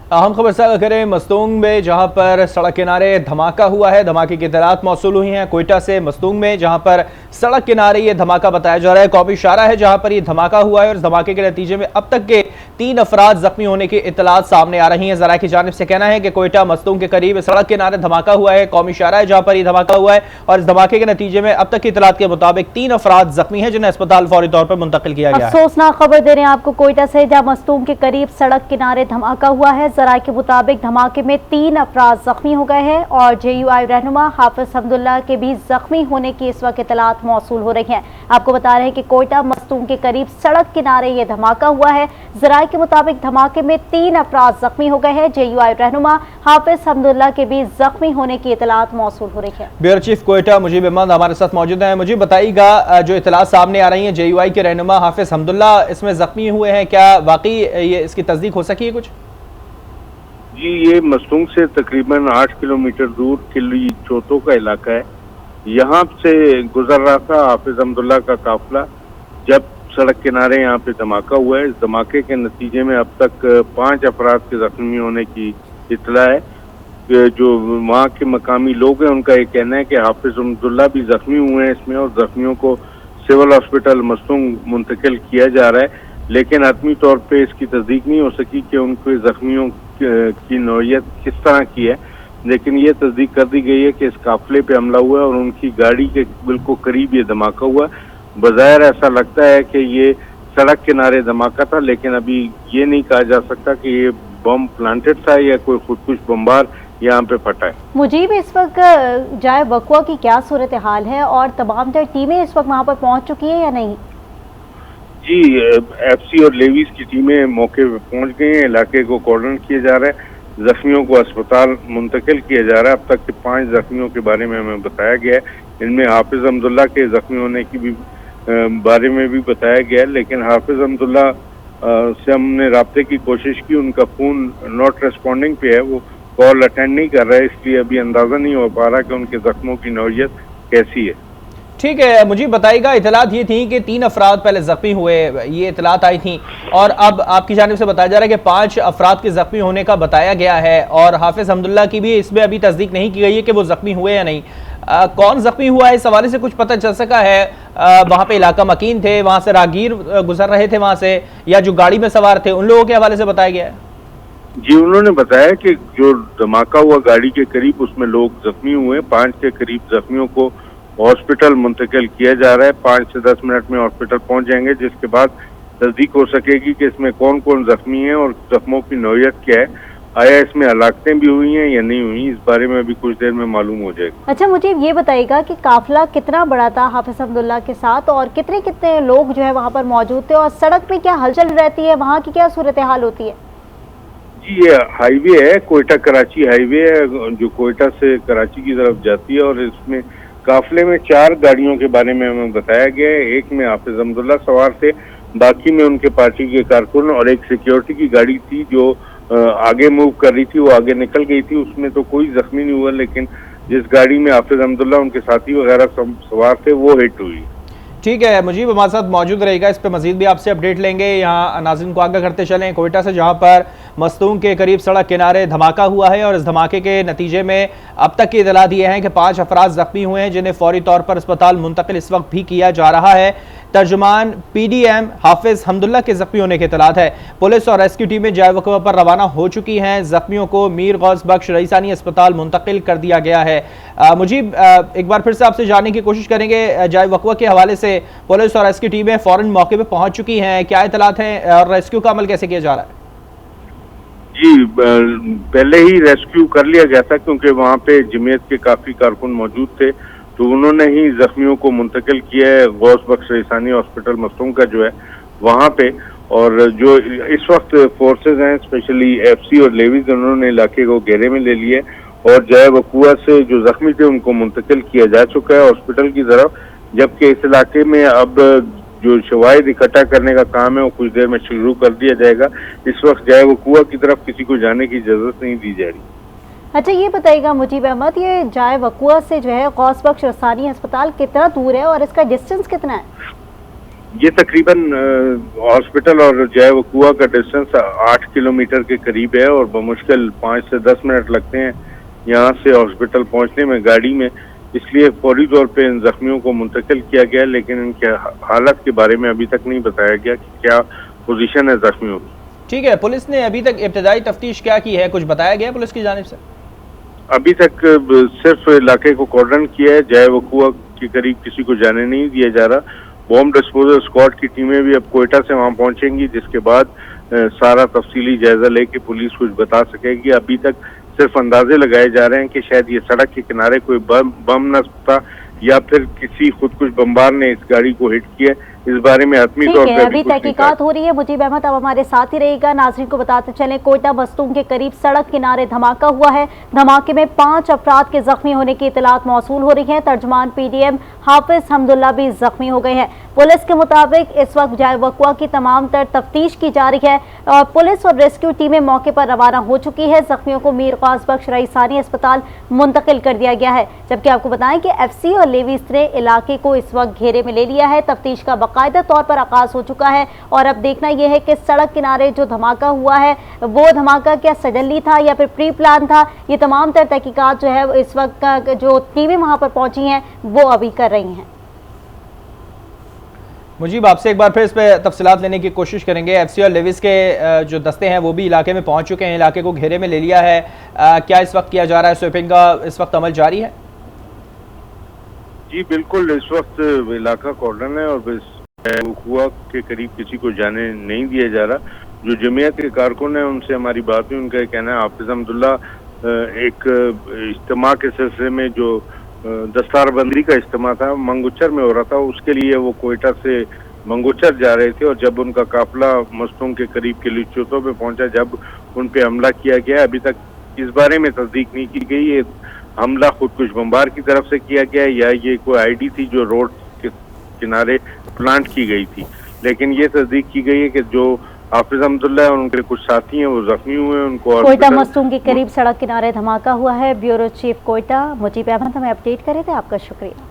अहम खबर साझा करें मस्तूंग में, जहां पर सड़क किनारे धमाका हुआ है। धमाके की इत्तलात मौसूल हुई हैं कोयटा से मस्तूंग में, जहां पर सड़क किनारे ये धमाका बताया जा रहा है। कौमी इशारा है जहां पर ये धमाका हुआ है और इस धमाके के नतीजे में अब तक के 3 अफराद जख्मी होने की इत्तलात सामने आ रही हैं। जरा की जानिब से कहना है कि कोयटा मस्तूंग के करीब सड़क किनारे धमाका हुआ है। कौमी इशारा है जहां पर यह धमाका हुआ है और इस धमाके के नतीजे में अब तक की इत्तलात के मुताबिक 3 अफराद जख्मी हैं, जिन्हें अस्पताल फौरी तौर पर मुंतकिल किया गया है। अफसोसनाक खबर दे रहे हैं आपको कोयटा से, जहां मस्तूंग के करीब सड़क किनारे धमाका हुआ है। जरा के मुताबिक धमाके में 3 अफराद जख्मी हो गए हैं और JUI रहनुमा हाफिज हमदुल्ला के भी जख्मी होने की इस वक्त इत्तलात मौसूल हो रही हैं। आपको बता रहे हैं कि कोयटा मस्तूंग के करीब सड़क किनारे ये धमाका हुआ है। जराये के मुताबिक धमाके में 3 अफराद जख्मी हो गए हैं। JUI रहनुमा हाफिज हमदुल्ला के भी जख्मी होने की इत्तलात मौसूल हो रही है। ब्यूरो चीफ कोयटा मुजीब अहमद हमारे साथ मौजूद हैं। मुझे बताइएगा, जो इत्तलात सामने आ रही है JUI के रहनुमा हाफिज हमदुल्ला इसमें जख्मी हुए हैं, क्या वाकई ये इसकी तस्दीक हो सकी है कुछ? जी, ये मस्तूंग से तकरीबन 8 किलोमीटर दूर किली चौथों का इलाका है। यहाँ से गुजर रहा था हाफिज हमदुल्ला का काफिला जब सड़क किनारे यहाँ पे धमाका हुआ है। इस धमाके के नतीजे में अब तक 5 अफराद के जख्मी होने की इत्तला है। जो वहाँ के मकामी लोग हैं उनका ये कहना है कि हाफिज हमदुल्ला भी जख्मी हुए हैं इसमें और जख्मियों को सिविल हॉस्पिटल मस्तूंग मुंतकिल किया जा रहा है, लेकिन आदमी तौर पे इसकी तस्दीक नहीं हो सकी कि उनके जख्मियों की नौयत किस तरह की है। लेकिन ये तस्दीक कर दी गई है कि इस काफिले पे हमला हुआ है और उनकी गाड़ी के बिल्कुल करीब ये धमाका हुआ। बज़ाहिर ऐसा लगता है कि ये सड़क किनारे धमाका था, लेकिन अभी ये नहीं कहा जा सकता कि ये बम प्लांटेड था या कोई खुदकुश बमबार यहाँ पे फटा है। मुजीब, इस वक्त जाए वकुआ की क्या सूरत हाल है और तमाम टीमें इस वक्त वहाँ पर पहुँच चुकी है या नहीं? जी, FC और लेवीज की टीमें मौके पे पहुंच गई हैं। इलाके को कॉर्डन किया जा रहा है, जख्मियों को अस्पताल मुंतकिल किया जा रहा है। अब तक के 5 जख्मियों के बारे में हमें बताया गया है। इनमें हाफिज हमदुल्ला के जख्मी होने की भी बारे में भी बताया गया है, लेकिन हाफिज हमदुल्ला से हमने राब्ते की कोशिश की, उनका फोन नॉट रेस्पॉन्डिंग पे है, वो कॉल अटेंड नहीं कर रहा है, इसलिए अभी अंदाजा नहीं हो पा रहा कि उनके जख्मों की नौयत कैसी है। ठीक है, मुझे बताइएगा, इतलात ये थी कि 3 अफराद पहले जख्मी हुए, ये इतलात आई थी और अब आपकी जानिब से बताया जा रहा है कि 5 अफराद के जख्मी होने का बताया गया है और हाफिज हमदुल्ला की भी इसमें अभी तस्दीक नहीं की गई है कि वो जख्मी हुए या नहीं। कौन जख्मी हुआ है इस हवाले से कुछ पता चल सका है? वहाँ पे इलाका मकीन थे, वहाँ से राहगीर गुजर रहे थे वहाँ से, या जो गाड़ी में सवार थे उन लोगों के हवाले से बताया गया है? जी, उन्होंने बताया कि जो धमाका हुआ गाड़ी के करीब उसमें लोग जख्मी हुए। 5 के करीब जख्मियों को हॉस्पिटल मुंतकिल किया जा रहा है। 5 से 10 मिनट में हॉस्पिटल पहुंच जाएंगे, जिसके बाद तस्दीक हो सकेगी कि इसमें कौन कौन जख्मी है और जख्मों की नौयत क्या है। आया इसमें हलाकतें भी हुई हैं या नहीं हुई, इस बारे में अभी कुछ देर में मालूम हो जाएगा। अच्छा, मुझे ये बताइएगा कि काफिला कितना बड़ा था हाफिज हमदुल्ला के साथ और कितने कितने लोग जो है वहाँ पर मौजूद थे और सड़क पे क्या हलचल रहती है, वहाँ की क्या सूरत हाल होती है? जी, ये हाईवे है, कोयटा कराची हाईवे है जो कोयटा से कराची की तरफ जाती है और इसमें काफिले में 4 गाड़ियों के बारे में हमें बताया गया है। एक में हाफिज हमदुल्ला सवार थे, बाकी में उनके पार्टी के कारकुन और एक सिक्योरिटी की गाड़ी थी जो आगे मूव कर रही थी, वो आगे निकल गई थी। उसमें तो कोई जख्मी नहीं हुआ, लेकिन जिस गाड़ी में हाफिज हमदुल्ला उनके साथी वगैरह सवार थे वो हिट हुई। ठीक है, मुजीब हमारे साथ मौजूद रहेगा, इस पे मजीद भी आपसे अपडेट लेंगे। यहाँ नाज़रीन को आगाह करते चलें कोयटा से, जहाँ पर मस्तूंग के करीब सड़क किनारे धमाका हुआ है और इस धमाके के नतीजे में अब तक की इतलात ये हैं कि 5 अफराद जख्मी हुए हैं, जिन्हें फौरी तौर पर अस्पताल मुंतकिल इस वक्त भी किया जा रहा है। तर्जुमान PDM हाफिज हमदुल्ला के जख्मी होने की इतलात है। पुलिस और रेस्क्यू टीमें जाए वक़्वा पर रवाना हो चुकी हैं। जख्मियों को मीर गौस बख्श रईसानी अस्पताल मुंतकिल कर दिया गया है। मुजीब, एक बार फिर से आपसे जानने की कोशिश करेंगे, जाए वक़वा के हवाले से पुलिस और रेस्क्यू टीमें फौरन मौके पर पहुंच चुकी हैं, क्या इतलात हैं और रेस्क्यू का अमल कैसे किया जा रहा है? जी, पहले ही रेस्क्यू कर लिया गया था क्योंकि वहाँ पे जमीयत के काफी कारकुन मौजूद थे, तो उन्होंने ही जख्मियों को मुंतकिल किया है गौस बख्श रईसानी हॉस्पिटल मस्तूंग का जो है वहाँ पे। और जो इस वक्त फोर्सेज हैं, स्पेशली FC और लेवीज, उन्होंने इलाके को घेरे में ले लिए और जाए वकुआ से जो जख्मी थे उनको मुंतकिल किया जा चुका है हॉस्पिटल की तरफ, जबकि इस इलाके में अब जो शवाहिद इकट्ठा करने का काम है वो कुछ देर में शुरू कर दिया जाएगा। इस वक्त जाए वकुआ की तरफ किसी को जाने की इजाजत नहीं दी जा रही। अच्छा, ये बताइएगा मुजीब अहमद, ये जाए वकुआ से जो है गौस बख्श रईसानी अस्पताल कितना दूर है और इसका डिस्टेंस कितना है? ये तकरीबन हॉस्पिटल और जय वकुआ का डिस्टेंस 8 किलोमीटर के करीब है और बमुश्किल 5 से 10 मिनट लगते हैं यहाँ से हॉस्पिटल पहुँचने में गाड़ी में। इसलिए फौरी तौर पे इन जख्मियों को मुंतकिल किया गया, लेकिन इनके हालत के बारे में अभी तक नहीं बताया गया कि क्या पोजीशन है जख्मियों की। ठीक है, पुलिस ने अभी तक इब्तदाई तफ्तीश क्या की है, कुछ बताया गया पुलिस की जानिब से? अभी तक सिर्फ इलाके को कॉर्डन किया है, जय वकुआ के करीब किसी को जाने नहीं दिया जा रहा। बॉम्ब डिस्पोजल स्क्वाड की टीमें भी अब कोयटा से वहां पहुंचेंगी, जिसके बाद सारा तफसीली जायजा लेके पुलिस कुछ बता सकेगी। अभी तक सिर्फ अंदाजे लगाए जा रहे हैं कि शायद ये सड़क के किनारे कोई बम न था या फिर किसी खुदकुश बमबार ने इस गाड़ी को हिट किया। इस बारे में हतमी तौर पर अभी तहकीकात हो रही है। मुजीब अहमद अब हमारे साथ ही रहेगा। नाज़रीन को बताते चलें, कोयटा मस्तूम के करीब सड़क किनारे धमाका हुआ है। धमाके में 5 अफराद के जख्मी होने की इतलात मौसूल हो रही है। तर्जुमान पीडीएम हाफिज हमदुल्ला भी जख्मी हो गए हैं। पुलिस के मुताबिक इस वक्त जय वकुआ की तमाम तर तफ्तीश की जा रही है और पुलिस और रेस्क्यू टीमें मौके पर रवाना हो चुकी है। जख्मियों को मीर ख्वास बख्श रईसानी अस्पताल मुंतकिल कर दिया गया है। जबकि आपको बताएं कि एफसी और लेविस ने इलाके को इस वक्त घेरे में ले लिया है। तफ्तीश का बाकायदा तौर पर आगाज हो चुका है और अब देखना यह है कि सड़क किनारे जो धमाका हुआ है वो धमाका क्या सडनली था या फिर प्री प्लान था। ये तमाम तर तहकीकात जो है इस वक्त का जो टीमें वहां पर पहुंची हैं वो अभी कर रही हैं। मुजीब, आपसे एक बार फिर इस पर तफसीलात लेने की कोशिश करेंगे। एफसी और लेविस के जो दस्ते हैं वो भी इलाके में पहुंच चुके हैं, इलाके को घेरे में ले लिया है। क्या इस वक्त किया जा रहा है? स्वीपिंग का इस वक्त अमल जारी है? जी बिल्कुल, इस वक्त इलाका कॉर्डन है और वकुआ के करीब किसी को जाने नहीं दिया जा रहा। जो जमीयत के कारकुन है उनसे हमारी बात हुई, उनका कहना है हाफिज हमदुल्ला एक इज्तिमा के सिलसिले में जो दस्तारबंदी का इज्तिमा था मंगुचर में हो रहा था, उसके लिए वो कोयटा से मंगुचर जा रहे थे और जब उनका काफिला मस्तूम के करीब किली चौथों पे पहुंचा, जब उन पे हमला किया गया। अभी तक इस बारे में तस्दीक नहीं की गई ये हमला खुदकुश बमबार की तरफ से किया गया या ये कोई आईडी थी जो रोड के किनारे प्लांट की गई थी। लेकिन ये तस्दीक की गई है कि जो हाफिज हमदुल्ला और उनके कुछ साथी हैं वो जख्मी हुए हैं। उनको कोयटा मस्तूम के करीब सड़क किनारे धमाका हुआ है। ब्यूरो चीफ कोयटा मुजीब अहमद हमें अपडेट करे थे, आपका शुक्रिया।